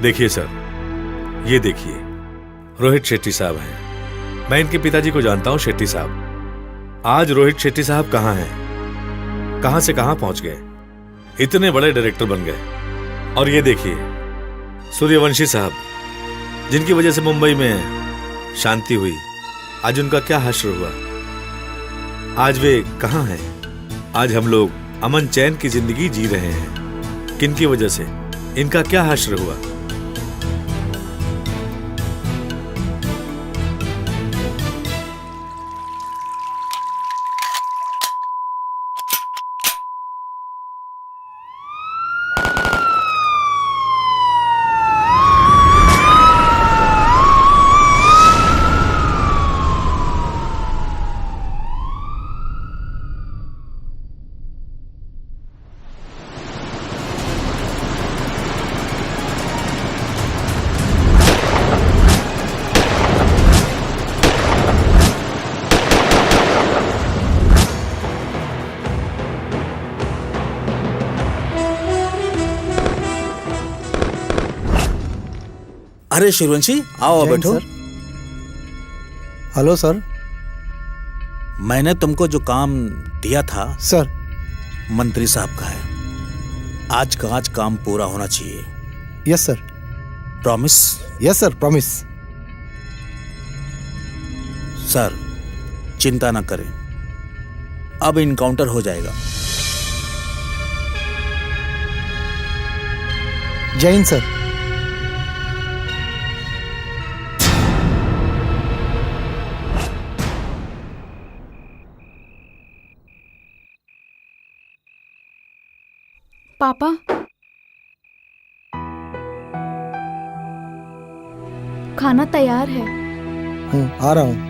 देखिए सर, ये देखिए, रोहित शेट्टी साहब हैं। मैं इनके पिताजी को जानता हूं, शेट्टी साहब। आज रोहित शेट्टी साहब कहाँ हैं, कहां से कहां पहुंच गए, इतने बड़े डायरेक्टर बन गए। और ये देखिए, सूर्यवंशी साहब, जिनकी वजह से मुंबई में शांति हुई, आज उनका क्या हश्र हुआ। आज वे कहां हैं? आज हम लोग अमन चैन की जिंदगी जी रहे हैं। किनकी वजह से? इनका क्या हश्र हुआ? अरे सूर्यवंशी, आओ बैठो। Hello sir. मैंने तुमको जो काम दिया था सर, मंत्री साहब का है। आज का आज काम पूरा होना चाहिए। Yes sir. Promise? Yes sir, promise. Sir चिंता ना करें, अब इनकाउंटर हो जाएगा। जय हिंद सर। पापा, खाना तैयार है। आ रहा हूँ।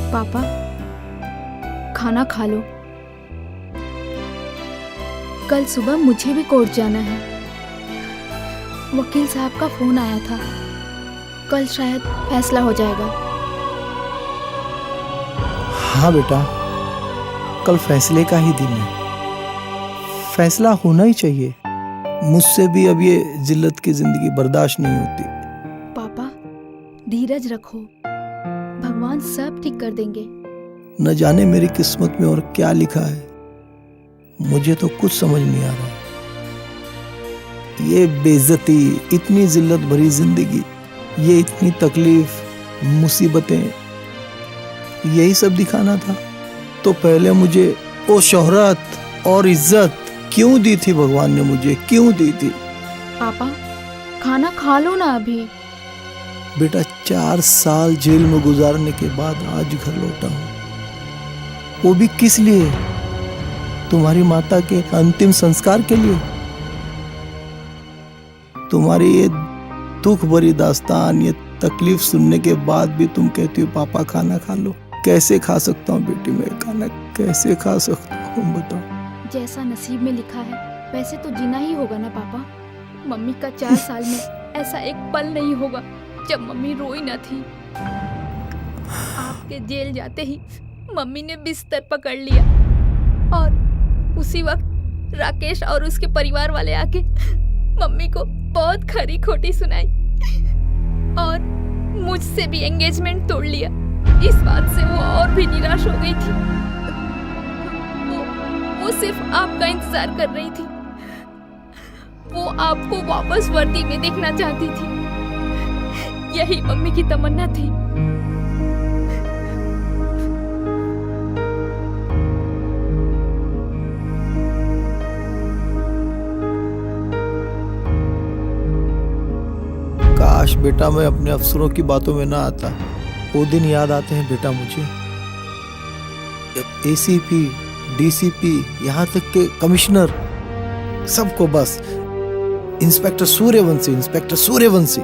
पापा, खाना खा लो। कल सुबह मुझे भी कोर्ट जाना है। वकील साहब का फोन आया था, कल शायद फैसला हो जाएगा। हाँ बेटा, कल फैसले का ही दिन है। फैसला होना ही चाहिए। मुझसे भी अब ये जिल्लत की जिंदगी बर्दाश्त नहीं होती। पापा, धीरज रखो, भगवान सब ठीक कर देंगे। न जाने मेरी किस्मत में और क्या लिखा है, मुझे तो कुछ समझ नहीं आ रहा। ये बेइज्जती, इतनी जिल्लत भरी जिंदगी, ये इतनी तकलीफ, मुसीबतें, यही सब दिखाना था। तो पहले मुझे वो शोहरत और इज्जत क्यों दी थी भगवान ने, मुझे क्यों दी थी? पापा, खाना खा लो ना अभी। बेटा, 4 साल जेल में गुजारने के बाद आज घर लौटा हूँ। वो भी किस लिए? तुम्हारी माता के अंतिम संस्कार के लिए। तुम्हारी ये दुख भरी दास्तान, ये तकलीफ सुनने के बाद भी तुम कहती हो पापा खाना खा लो। कैसे खा सकता हूँ बेटी मैं खाना, कैसे खा सकता हूँ बताओ? जैसा नसीब में लिखा है वैसे तो जीना ही होगा ना पापा। मम्मी का 4 साल में ऐसा एक पल नहीं होगा जब मम्मी रोई न थी। आपके जेल जाते ही मम्मी ने बिस्तर पकड़ लिया और उसी वक्त राकेश और उसके परिवार वाले आके मम्मी को बहुत खरी खोटी सुनाई और मुझसे भी एंगेजमेंट तोड़ लिया। इस बात से वो और भी निराश हो गई थी। वो सिर्फ आपका इंतजार कर रही थी। वो आपको वापस वर्दी में देखना चाहती थी। यही मम्मी की तमन्ना थी। काश बेटा मैं अपने अफसरों की बातों में ना आता। वो दिन याद आते हैं बेटा मुझे, जब एसीपी डीसीपी, यहाँ तक के कमिश्नर, सबको बस इंस्पेक्टर सूर्यवंशी, इंस्पेक्टर सूर्यवंशी,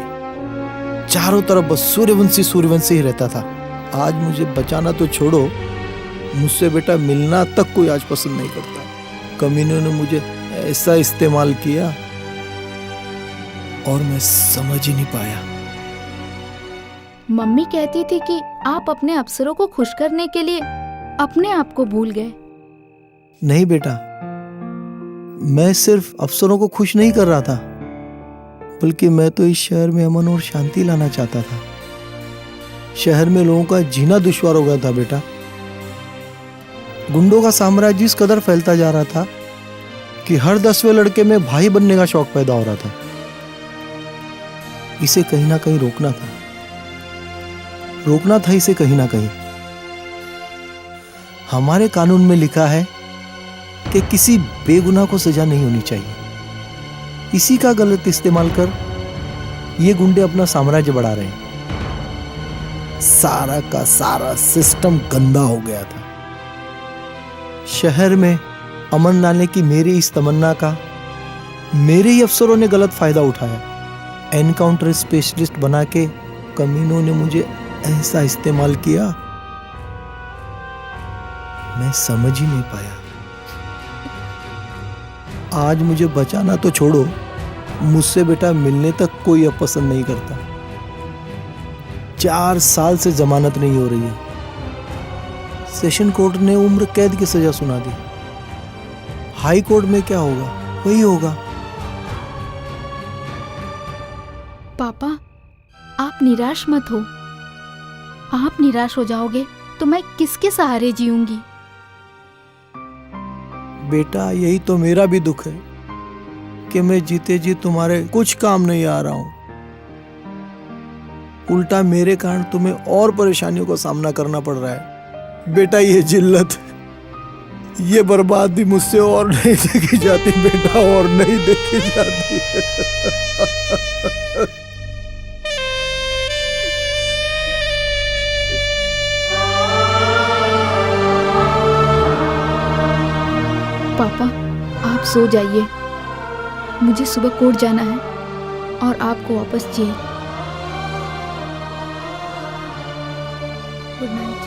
चारों तरफ बस सूर्यवंशी सूर्यवंशी ही रहता था। आज मुझे बचाना तो छोड़ो, मुझसे बेटा मिलना तक कोई आज पसंद नहीं करता। कमीनों ने मुझे ऐसा इस्तेमाल किया और मैं समझ ही नहीं पाया। मम्मी कहती थी कि आप अपने अफसरों को खुश करने के लिए अपने आप को भूल गए। नहीं बेटा, मैं सिर्फ अफसरों को खुश नहीं कर रहा था, बल्कि मैं तो इस शहर में अमन और शांति लाना चाहता था। शहर में लोगों का जीना दुश्वार हो गया था बेटा। गुंडों का साम्राज्य इस कदर फैलता जा रहा था कि हर 10वें लड़के में भाई बनने का शौक पैदा हो रहा था। इसे कहीं ना कहीं रोकना था इसे कहीं ना कहीं। हमारे कानून में लिखा है कि किसी बेगुनाह को सजा नहीं होनी चाहिए। इसी का गलत इस्तेमाल कर ये गुंडे अपना साम्राज्य बढ़ा रहे हैं। सारा का सारा सिस्टम गंदा हो गया था। शहर में अमन लाने की मेरी इस तमन्ना का मेरे ही अफसरों ने गलत फायदा उठाया। एनकाउंटर स्पेशलिस्ट बना के कमीनों ने मुझे ऐसा इस्तेमाल किया, मैं समझ ही नहीं पाया। आज मुझे बचाना तो छोड़ो, मुझसे बेटा मिलने तक कोई अब पसंद नहीं करता। 4 साल से जमानत नहीं हो रही है। सेशन कोर्ट ने उम्र कैद की सजा सुना दी। हाई कोर्ट में क्या होगा, वही होगा। पापा, आप निराश मत हो। आप निराश हो जाओगे तो मैं किसके सहारे जीऊंगी? बेटा, यही तो मेरा भी दुख है कि मैं जीते जी तुम्हारे कुछ काम नहीं आ रहा हूं। उल्टा मेरे कारण तुम्हें और परेशानियों का सामना करना पड़ रहा है। बेटा, ये जिल्लत, ये बर्बादी मुझसे और नहीं देखी जाती बेटा, और नहीं देखी जाती। पापा, आप सो जाइए। मुझे सुबह कोर्ट जाना है और आपको वापस jail. Good night.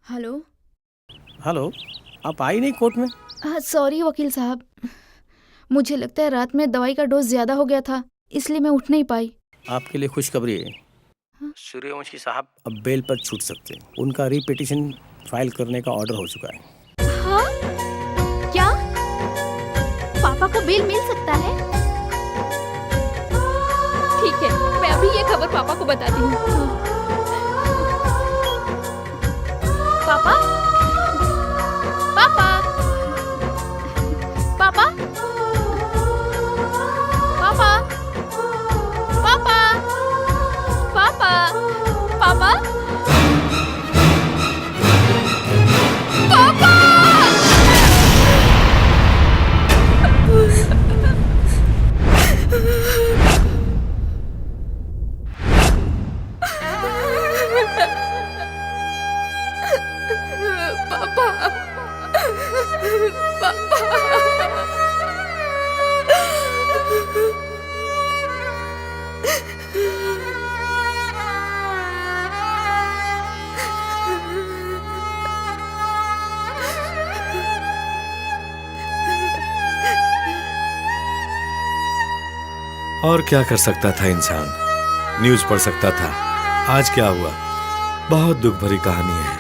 Hello. Hello, आप आई नहीं कोर्ट में? सॉरी वकील साहब, मुझे लगता है रात में दवाई का डोज ज्यादा हो गया था, इसलिए मैं उठ नहीं पाई। आपके लिए खुशखबरी है। सूर्यवंशी साहब अब बेल पर छूट सकते हैं। उनका रीपिटिशन फाइल करने का ऑर्डर हो चुका है। हाँ? क्या पापा को बेल मिल सकता है? ठीक है, मैं अभी ये खबर पापा को बताती हूँ। पापा, पापा, पापा, पापा, पापा, पापा, पापा, पापा। और क्या कर सकता था इंसान, न्यूज पढ़ सकता था। आज क्या हुआ, बहुत दुख भरी कहानी है।